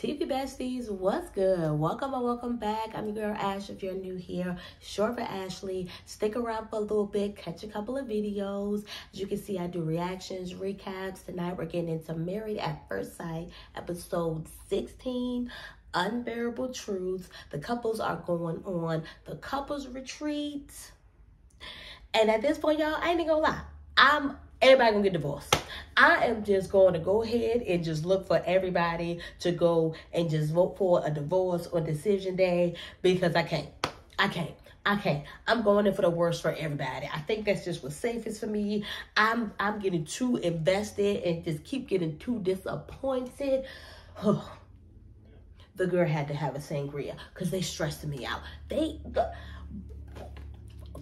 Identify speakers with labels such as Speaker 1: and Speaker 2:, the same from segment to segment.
Speaker 1: TV besties, what's good? Welcome or welcome back. I'm your girl Ash. If you're new here, short for Ashley. Stick around for a little bit, catch a couple of videos. As you can see, I do reactions, recaps. Tonight we're getting into Married at First Sight, episode 16, Unbearable Truths. The couples are going on the couples retreat. And at this point, y'all, I ain't gonna lie. Everybody gonna get divorced. I am just going to go ahead and just look for everybody to go and just vote for a divorce on decision day because I can't. I'm going in for the worst for everybody. I think that's just what's safest for me. I'm getting too invested and just keep getting too disappointed. The girl had to have a sangria because they stressing me out.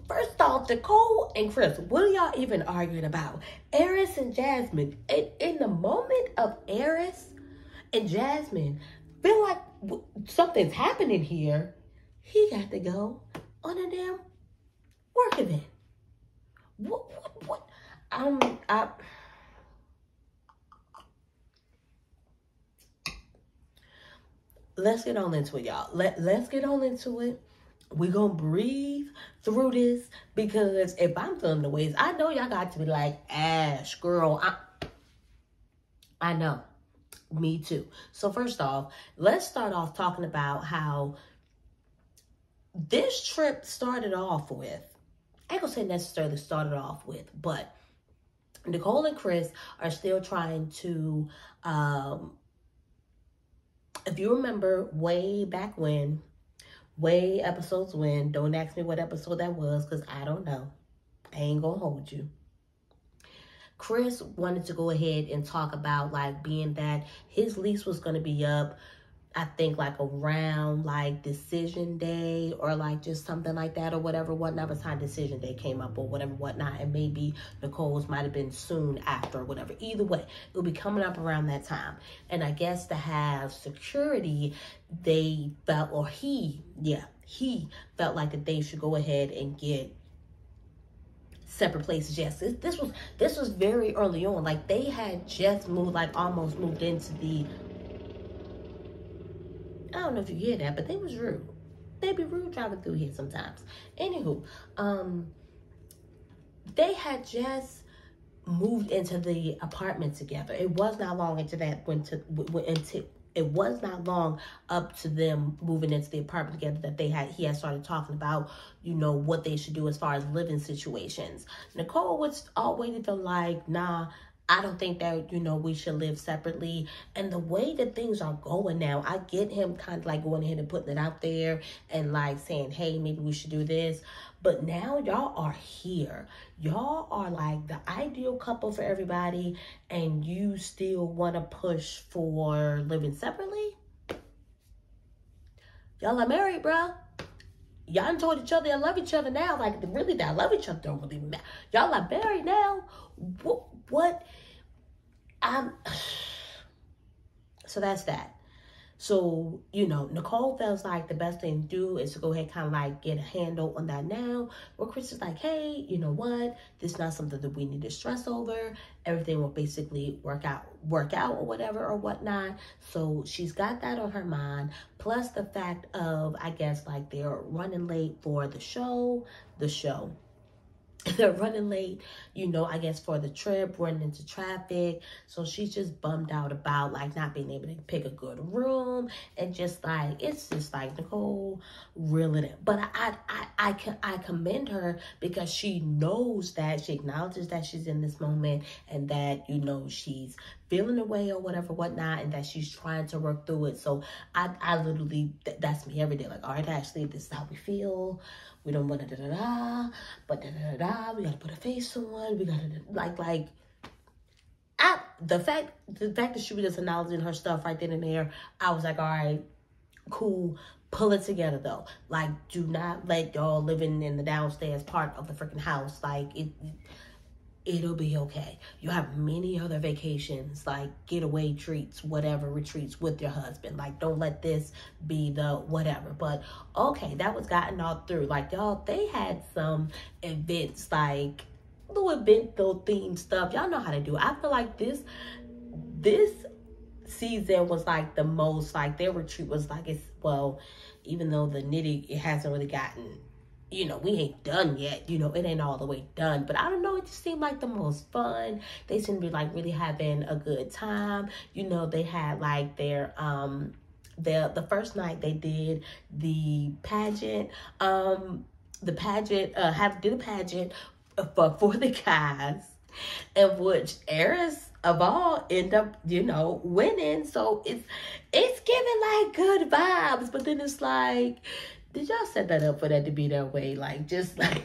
Speaker 1: First off, Nicole and Chris, what are y'all even arguing about? Eris and Jasmine. In the moment of Eris and Jasmine, feel like something's happening here. He got to go on a damn work event. What? Let's get on into it, y'all. Let's get on into it. We're going to breathe through this because if I'm feeling the ways, I know y'all got to be like, Ash, girl, I know. Me too. So first off, let's start off talking about how this trip started off with, I ain't going to say necessarily started off with, but Nicole and Chris are still trying to, if you remember way back when, episodes when, don't ask me what episode that was because I don't know. I ain't gonna hold you. Chris wanted to go ahead and talk about like being that his lease was going to be up, I think like around like decision day or like just something like that or whatever, whatnot. By the time decision day came up or whatever, whatnot. And maybe Nicole's might have been soon after or whatever. Either way, it'll be coming up around that time. And I guess to have security, they felt, or he felt like that they should go ahead and get separate places. Yes, this was very early on. Like they had just moved, like almost moved into the, I don't know if you hear that, but they was rude. They be rude driving through here sometimes. Anywho, they had just moved into the apartment together. It was not long into that it was not long up to them moving into the apartment together that he had started talking about, you know, what they should do as far as living situations. Nicole was always feel like, nah, I don't think that, you know, we should live separately. And the way that things are going now, I get him kind of like going ahead and putting it out there and like saying, hey, maybe we should do this. But now y'all are here. Y'all are like the ideal couple for everybody. And you still want to push for living separately? Y'all are married, bro. Y'all done told each other I love each other now. Like, really, that I love each other don't really matter. Y'all are married now. What? So that's that. So, you know, Nicole feels like the best thing to do is to go ahead and kind of like get a handle on that now. Where Chris is like, hey, you know what? This is not something that we need to stress over. Everything will basically work out or whatever or whatnot. So she's got that on her mind. Plus the fact of, I guess, like they're running late for the show. They're running late, you know, I guess for the trip, running into traffic. So she's just bummed out about like not being able to pick a good room and just like, it's just like, Nicole, reel it in. But I commend her because she knows that, she acknowledges that she's in this moment and that, you know, she's feeling away or whatever, whatnot, and that she's trying to work through it. So I literally, that's me every day. Like, all right, Ashley, this is how we feel. We don't want to da-da-da, but da-da-da-da, we got to put a face on, we got to, the fact that she was just acknowledging her stuff right then and there, I was like, all right, cool, pull it together though. Like, do not let y'all living in the downstairs part of the freaking house, like, it'll be okay. You have many other vacations, like getaway treats, whatever, retreats with your husband. Like, don't let this be the whatever. But okay, that was gotten all through. Like, y'all, they had some events, like little event, little theme stuff. Y'all know how to do it. I feel like this season was like the most, like their retreat was like, it's, well, even though the knitting, it hasn't really gotten, you know, we ain't done yet, you know, it ain't all the way done, but I don't know, it just seemed like the most fun. They seemed to be like really having a good time. You know, they had like their the first night they did the pageant, did a pageant for the guys, in which Eris of all end up, you know, winning. So it's giving like good vibes, but then it's like, did y'all set that up for that to be that way? Like, just like,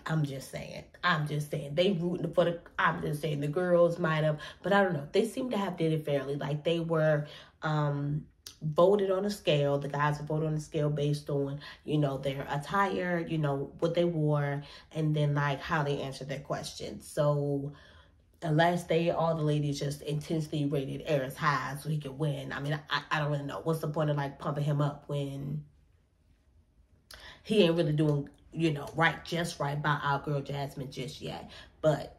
Speaker 1: I'm just saying. They rooting for the, I'm just saying the girls might have, but I don't know. They seem to have did it fairly. Like, they were voted on a scale. The guys were voted on a scale based on, you know, their attire, you know, what they wore, and then like how they answered their questions. So unless all the ladies just intensely rated Eris high so he could win. I mean, I don't really know. What's the point of like pumping him up when he ain't really doing, you know, just right by our girl Jasmine just yet? But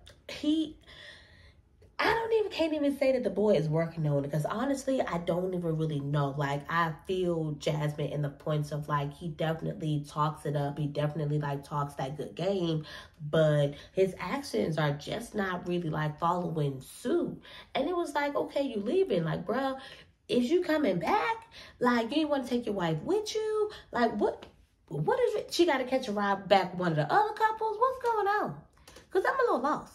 Speaker 1: can't even say that the boy is working on it, because honestly, I don't even really know. Like, I feel Jasmine in the points of like, he definitely talks it up. He definitely like talks that good game, but his actions are just not really like following suit. And it was like, okay, you leaving. Like, bruh, is you coming back? Like, you didn't want to take your wife with you? Like, what is it? She got to catch a ride back with one of the other couples? What's going on? Because I'm a little lost.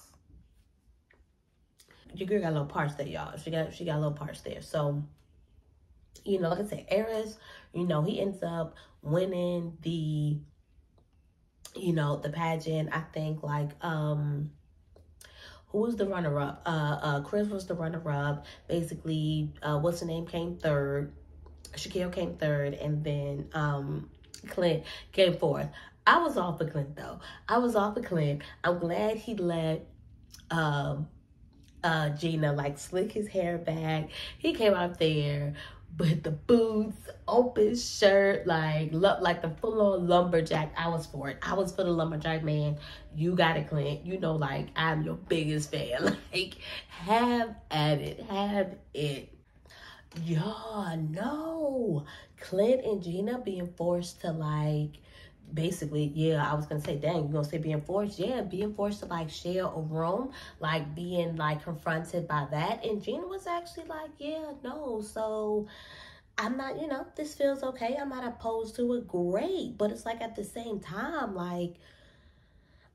Speaker 1: Your girl got little parts there, y'all. She got little parts there. So, you know, like I said, Eris, you know, he ends up winning the, you know, the pageant. I think like who was the runner-up? Chris was the runner-up. Basically, what's the name, came third. Shaquille came third, and then Clint came fourth. I was off of Clint though. I was off of Clint. I'm glad he let Gina like slick his hair back. He came out there with the boots, open shirt, like the full-on lumberjack. I was for it. I was for the lumberjack, man. You got it, Clint. You know, like, I'm your biggest fan. Like, have at it. Have it. Y'all know Clint and Gina being forced to like, basically, yeah, I was gonna say, dang, you gonna say being forced? Yeah, being forced to like share a room, like being like confronted by that. And Gina was actually like, yeah, no, so I'm not, you know, this feels okay. I'm not opposed to it. Great. But it's like at the same time, like,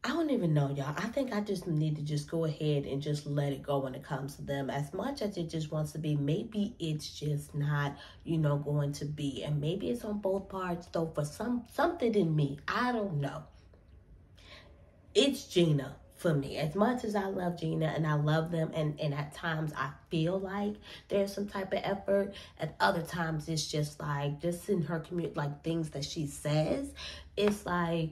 Speaker 1: I don't even know, y'all. I think I just need to just go ahead and just let it go when it comes to them. As much as it just wants to be, maybe it's just not, you know, going to be. And maybe it's on both parts, though, for something in me. I don't know. It's Gina for me. As much as I love Gina and I love them, and at times I feel like there's some type of effort, at other times it's just like, just in her community, like things that she says, it's like,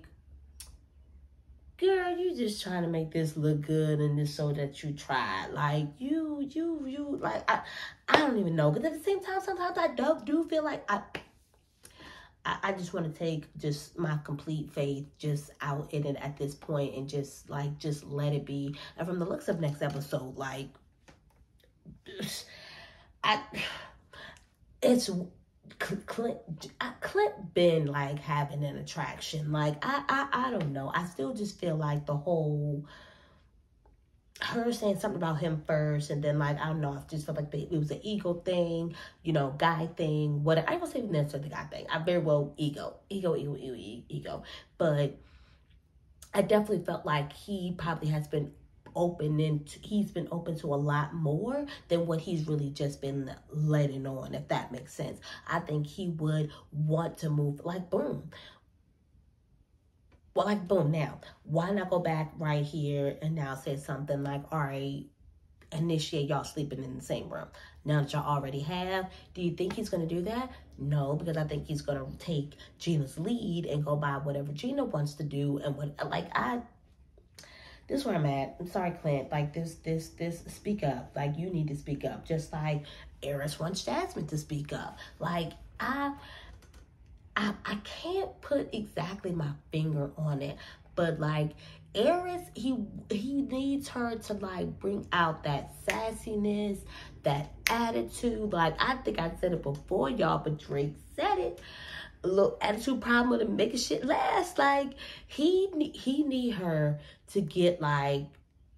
Speaker 1: girl, you just trying to make this look good and this so that you tried. Like, you, like, I don't even know. Because at the same time, sometimes I do feel like I just want to take just my complete faith just out in it at this point and just, like, just let it be. And from the looks of next episode, like, it's... Clint been like having an attraction. Like, I don't know. I still just feel like the whole, her saying something about him first, and then like, I don't know, I just felt like it was an ego thing, you know, guy thing, whatever. I ain't gonna say necessarily the guy thing. I very well ego. But I definitely felt like he probably has been he's been open to a lot more than what he's really just been letting on, if that makes sense. I think he would want to move, like, boom. Well, like, boom, now, why not go back right here and now say something like, all right, initiate y'all sleeping in the same room. Now that y'all already have, do you think he's going to do that? No, because I think he's going to take Gina's lead and go by whatever Gina wants to do. And what, like, this is where I'm at. I'm sorry, Clint. Like, this, speak up. Like, you need to speak up. Just like Eris wants Jasmine to speak up. Like, I can't put exactly my finger on it, but like, Aries, he needs her to like bring out that sassiness, that attitude. Like, I think I said it before, y'all, but Drake said it. A little attitude problem with making shit last. Like, he need her to get like,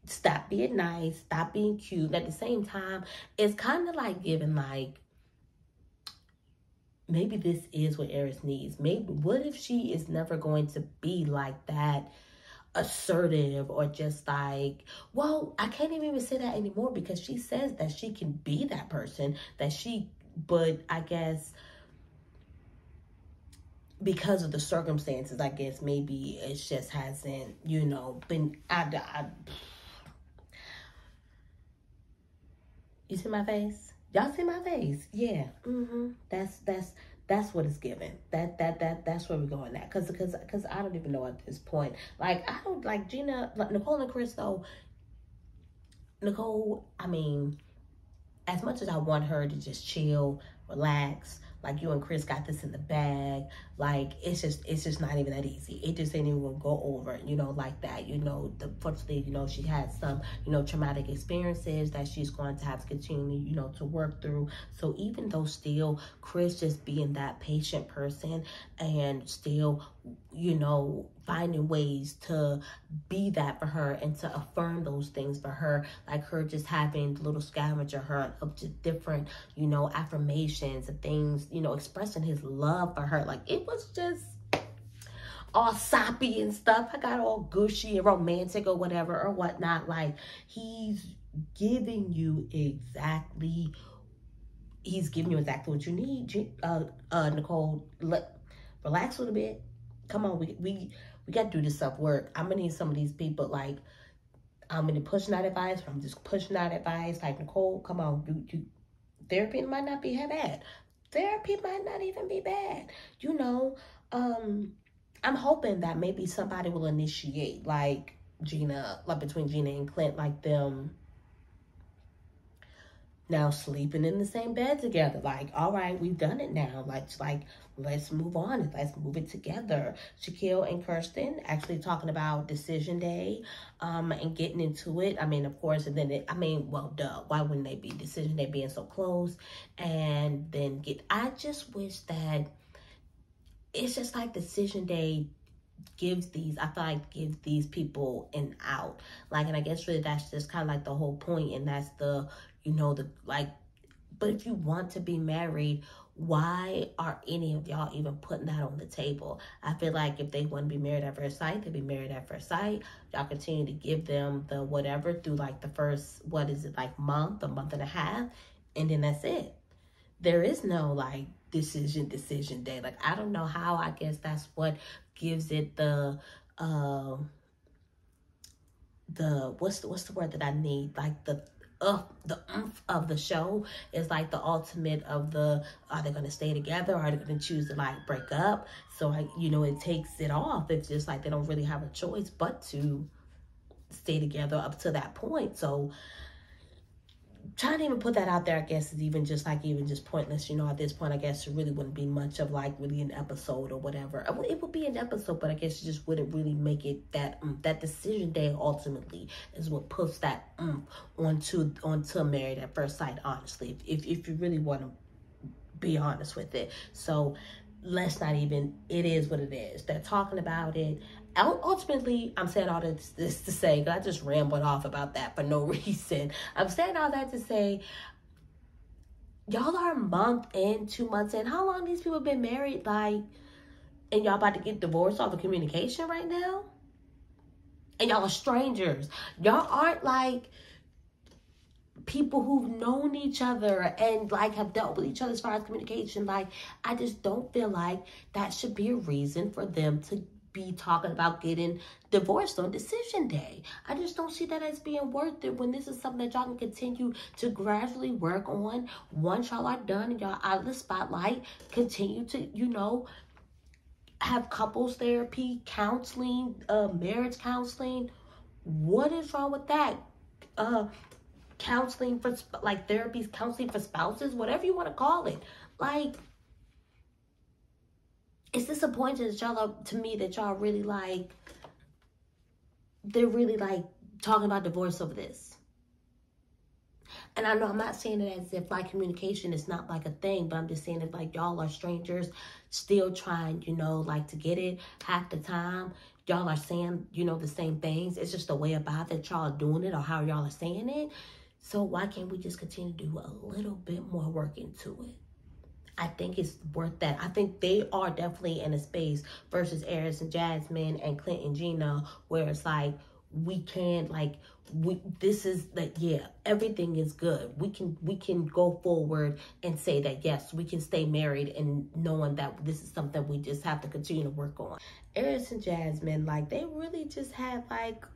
Speaker 1: stop being nice, stop being cute. And at the same time, it's kind of like giving like, maybe this is what Aries needs. Maybe, what if she is never going to be like that assertive, or just like, well, I can't even say that anymore, because she says that she can be that person, but I guess because of the circumstances, I guess maybe it just hasn't, you know, been, you see my face? Y'all see my face? Yeah. That's what it's given. That's where we're going at. Cause I don't even know at this point. Like, I don't like Gina, like Nicole and Chris though. Nicole, I mean, as much as I want her to just chill, relax, like you and Chris got this in the bag, like it's just not even that easy. It just ain't even gonna go over, you know, like that. You know, fortunately, you know, she had some, you know, traumatic experiences that she's going to have to continue, you know, to work through. So even though still Chris just being that patient person and still, you know, finding ways to be that for her and to affirm those things for her, like her just having the little scavenger hunt of just different, you know, affirmations and things, you know, expressing his love for her. Like, it was just all soppy and stuff. I got all gushy and romantic or whatever or whatnot. Like, he's giving you exactly what you need. Nicole, relax a little bit. Come on, we got to do this self-work. I'm gonna need some of these people, like, I'm gonna pushing out advice. I'm just pushing out advice. Like, Nicole, come on, therapy might not be bad. Therapy might not even be bad. You know, I'm hoping that maybe somebody will initiate, like Gina, like between Gina and Clint, like them now sleeping in the same bed together. Like, all right, we've done it now. Like let's move on. Let's move it together. Shaquille and Kirsten actually talking about decision day, and getting into it. I mean, of course, and then well, duh. Why wouldn't they be decision day being so close? And then I just wish that it's just like decision day gives these people an out. Like, and I guess really that's just kind of like the whole point, and that's the, you know, but if you want to be married, why are any of y'all even putting that on the table? I feel like if they want to be married at first sight, they'll be married at first sight. Y'all continue to give them the whatever through like the first, a month and a half, and then that's it. There is no like decision day. Like, I don't know how. I guess that's what gives it the what's the word that I need? Like the oomph of the show is like the ultimate of the, are they going to stay together, or are they going to choose to like break up? So it takes it off. It's just like they don't really have a choice but to stay together up to that point. So trying to even put that out there, I guess, is even just pointless. At this point, I guess it really wouldn't be much of like really an episode or whatever. It would be an episode, but I guess it just wouldn't really make it that that decision day ultimately is what puts that onto Married at First Sight. Honestly, if you really want to be honest with it, so let's not even. It is what it is. They're talking about it. Ultimately, I'm saying all this to say, because I just rambled off about that for no reason. I'm saying all that to say, y'all are a month in, 2 months in. How long these people been married, like, and y'all about to get divorced off of communication right now? And y'all are strangers. Y'all aren't like people who've known each other and like have dealt with each other as far as communication. Like, I just don't feel like that should be a reason for them to be talking about getting divorced on decision day. I just don't see that as being worth it when this is something that y'all can continue to gradually work on. Once y'all are done and y'all out of the spotlight, continue to, have couples therapy, counseling, marriage counseling. What is wrong with that? Counseling for therapies, counseling for spouses, whatever you want to call it. Like, it's disappointing that y'all really like they're really like talking about divorce over this. And I know I'm not saying it as if like communication is not like a thing, but I'm just saying if like y'all are strangers still trying, you know, like to get it half the time, y'all are saying, you know, the same things. It's just the way about that y'all are doing it or how y'all are saying it. So why can't we just continue to do a little bit more work into it? I think it's worth that. I think they are definitely in a space versus Aries and Jasmine and Clint and Gina, where it's like, we can like, this is like, yeah, everything is good. We can go forward and say that, yes, we can stay married and knowing that this is something we just have to continue to work on. Aries and Jasmine, like, they really just had like,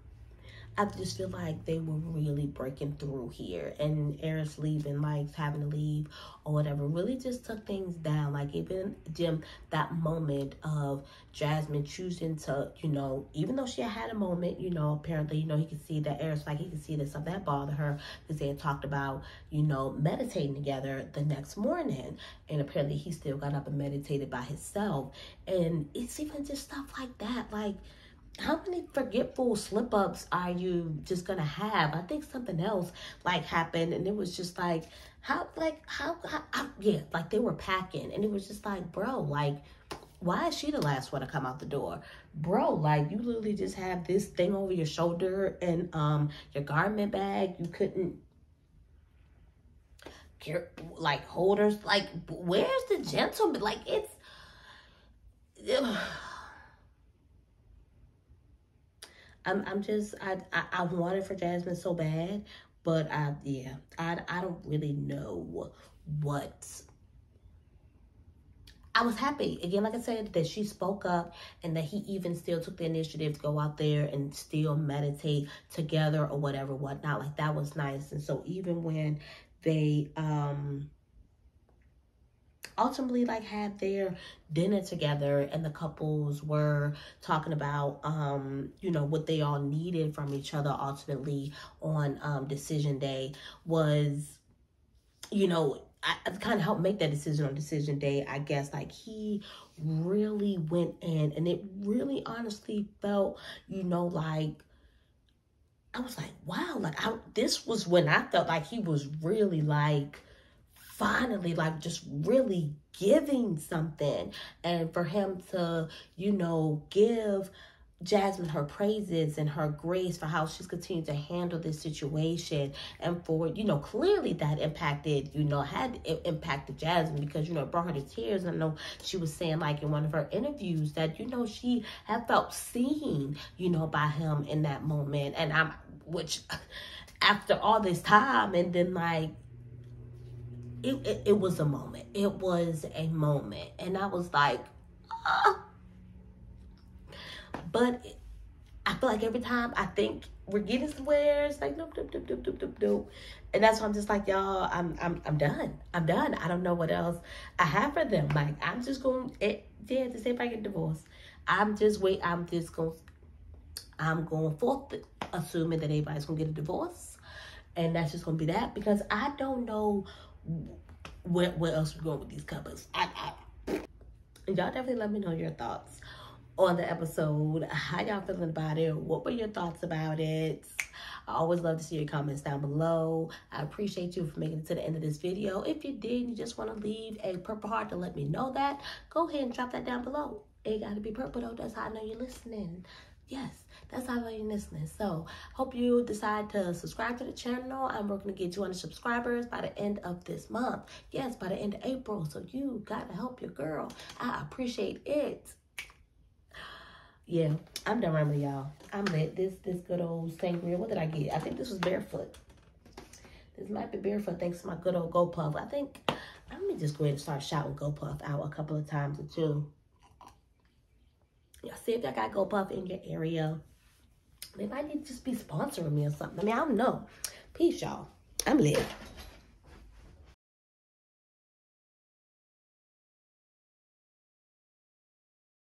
Speaker 1: I just feel like they were really breaking through here, and Aries leaving, like having to leave or whatever, really just took things down. Like even Jim, that moment of Jasmine choosing to, you know, even though she had a moment, you know, apparently, you know, he could see that Aries, like he could see that something that bothered her because they had talked about, you know, meditating together the next morning, and apparently he still got up and meditated by himself. And it's even just stuff like that, like, how many forgetful slip-ups are you just gonna have? I think something else like happened, and it was just like, how yeah, like they were packing, and it was just like, bro, like, why is she the last one to come out the door? Bro, like, you literally just have this thing over your shoulder and your garment bag. You couldn't get like holders. Like, where's the gentleman? Like, it's I'm just, I want it for Jasmine so bad, but I don't really know what. I was happy, again, like I said, that she spoke up and that he even still took the initiative to go out there and still meditate together or whatever, whatnot. Like, that was nice. And so even when they, ultimately like had their dinner together and the couples were talking about you know, what they all needed from each other ultimately on decision day, was, you know, I kind of helped make that decision on decision day, I guess. Like, he really went in, and it really honestly felt, you know, like, I was like, wow, like, this was when I felt like he was really like, finally, like, just really giving something. And for him to, you know, give Jasmine her praises and her grace for how she's continued to handle this situation, and for, you know, clearly that impacted, you know, it impacted Jasmine, because, you know, it brought her to tears. And I know she was saying, like, in one of her interviews that, you know, she had felt seen, you know, by him in that moment. And which after all this time, and then like, it was a moment. It was a moment. And I was like, but I feel like every time I think we're getting somewhere, it's like, nope, nope, nope, nope, nope, nope, nope. And that's why I'm just like, y'all, I'm done. I'm done. I don't know what else I have for them. Like, I'm just going, to say if I get divorced, I'm going forth assuming that everybody's going to get a divorce. And that's just going to be that, because I don't know where else we're going with these couples. Y'all definitely let me know your thoughts on the episode. How y'all feeling about it? What were your thoughts about it? I always love to see your comments down below. I appreciate you for making it to the end of this video. If you did, you just want to leave a purple heart to let me know that, go ahead and drop that down below. It got to be purple though. That's how I know you're listening. Yes, that's how I know you're listening. So, hope you decide to subscribe to the channel. I'm working to get 200 subscribers by the end of this month. Yes, by the end of April. So, you got to help your girl. I appreciate it. Yeah, I'm done rambling, y'all. I'm lit. This good old sangria. What did I get? I think this was barefoot. This might be barefoot thanks to my good old Go Puff. I think, let me just go ahead and start shouting Go Puff out a couple of times or two. Y'all see if y'all got Go Puff in your area. They might need to just be sponsoring me or something. I mean, I don't know. Peace, y'all. I'm lit.